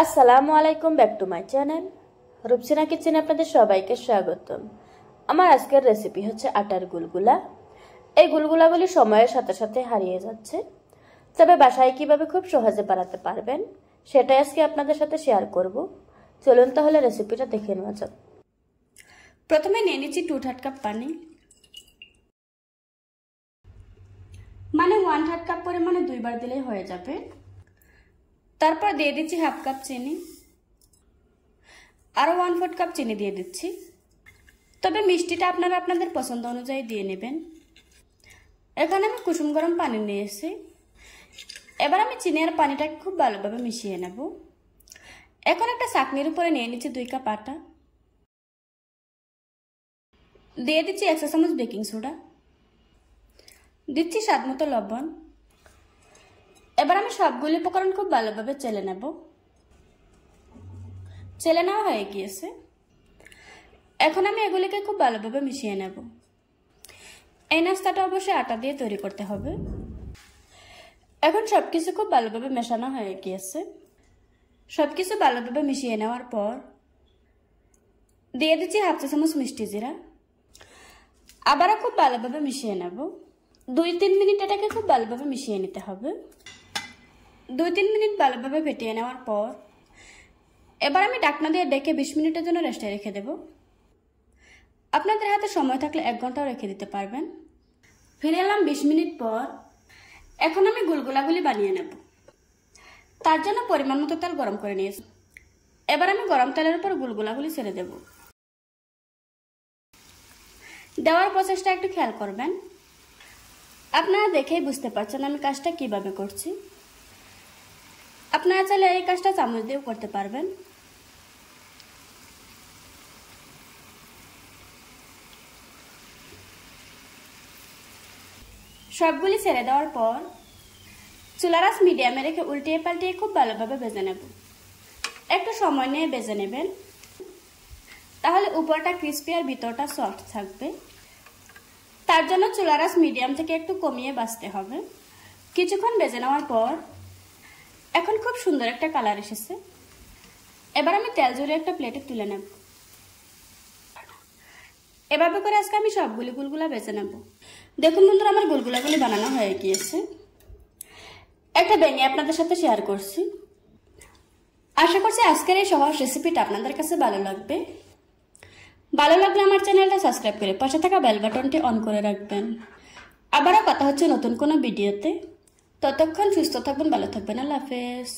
আসসালামু আলাইকুম, back to my channel Rupsina কিচেনে আপনাদের সবাইকে স্বাগতম। আমার আজকের রেসিপি হচ্ছে আটার গুলগুলা। এই গুলগুলাগুলি সময়ের সাথে সাথে হারিয়ে যাচ্ছে, তবে বাসায় কিভাবে খুব সহজে বানাতে পারবেন সেটাই আজকে আপনাদের সাথে শেয়ার করব। চলুন তাহলে রেসিপিটা দেখে নেওয়া যাক। প্রথমে নিয়ে নিচ্ছি 2/3 কাপ পানি, মানে 1/3 কাপ পরিমাণে দুইবার দিলেই হয়ে যাবে। তারপর দিয়ে দিচ্ছি 1/2 কাপ চিনি, আরও 1/4 কাপ চিনি দিয়ে দিচ্ছি। তবে মিষ্টিটা আপনারা আপনাদের পছন্দ অনুযায়ী দিয়ে নেবেন। এখানে আমি কুসুম গরম পানি নিয়েছি। এবার আমি চিনি আর পানিটাকে খুব ভালোভাবে মিশিয়ে নেব। এখন একটা চাকনির উপরে নিয়ে নিচ্ছি 2 কাপ আটা, দিয়ে দিচ্ছি 1 চা চামচ বেকিং সোডা, দিচ্ছি স্বাদ মতো লবণ। এবার আমি সবগুলি উপকরণ খুব ভালোভাবে চেলে নেব। চেলে নেওয়া হয়ে গিয়েছে। এখন আমি এগুলিকে খুব ভালোভাবে মিশিয়ে নেব। এই নাস্তাটা অবশ্যই আটা দিয়ে তৈরি করতে হবে। এখন সবকিছু খুব ভালোভাবে মেশানো হয়ে গিয়েছে। সবকিছু ভালোভাবে মিশিয়ে নেওয়ার পর দিয়ে দিচ্ছি 1/2 চা চামচ মিষ্টি জিরা। আবারও খুব ভালোভাবে মিশিয়ে নেব। 2-3 মিনিট এটাকে খুব ভালোভাবে মিশিয়ে নিতে হবে। 2-3 মিনিট ভালোভাবে ফেটিয়ে নেওয়ার পর এবার আমি ঢাকনা দিয়ে ডেকে 20 মিনিটের জন্য রেস্টে রেখে দেব। আপনাদের হাতে সময় থাকলে 1 ঘন্টাও রেখে দিতে পারবেন। ফিরে এলাম 20 মিনিট পর। এখন আমি গুলগুলাগুলি বানিয়ে নেব। তার জন্য পরিমাণ মতো তেল গরম করে নিয়েছি। এবার আমি গরম তেলের উপর গুলগুলাগুলি ছেড়ে দেব। দেওয়ার প্রসেসটা একটু খেয়াল করবেন। আপনারা দেখেই বুঝতে পারছেন আমি কাজটা কিভাবে করছি। আপনারা চাইলে এই কাজটা চামচ দিয়েও করতে পারবেন। সবগুলি ছেড়ে দেওয়ার পর চুলার আঁচ মিডিয়ামে রেখে উল্টিয়ে পাল্টিয়ে খুব ভালোভাবে ভেজে নেব। একটু সময় নিয়ে ভেজে নেবেন, তাহলে উপরটা ক্রিস্পি আর ভিতরটা সফট থাকবে। তার জন্য চুলার আঁচ মিডিয়াম থেকে একটু কমিয়ে ভাজতে হবে। কিছুক্ষণ ভেজে নেওয়ার পর এখন খুব সুন্দর একটা কালার এসেছে। এবার আমি তেল ঝরিয়ে একটা প্লেটে তুলে নেব। এভাবে করে আজকে আমি সবগুলি গুলগুলা ভেজে নেব। দেখুন বন্ধুরা, আমার গুলগুলাগুলি বানানো হয়ে গিয়েছে। একটা ভেঙে আপনাদের সাথে শেয়ার করছি। আশা করছি আজকের এই সহজ রেসিপিটা আপনাদের কাছে ভালো লাগবে। ভালো লাগলে আমার চ্যানেলটা সাবস্ক্রাইব করে পাশে থাকা বেল বাটনটি অন করে রাখবেন। আবারও কথা হচ্ছে নতুন কোনো ভিডিওতে। ততক্ষণ সুস্থ থাকবেন, ভালো থাকবেন। আল্লাহ হাফেজ।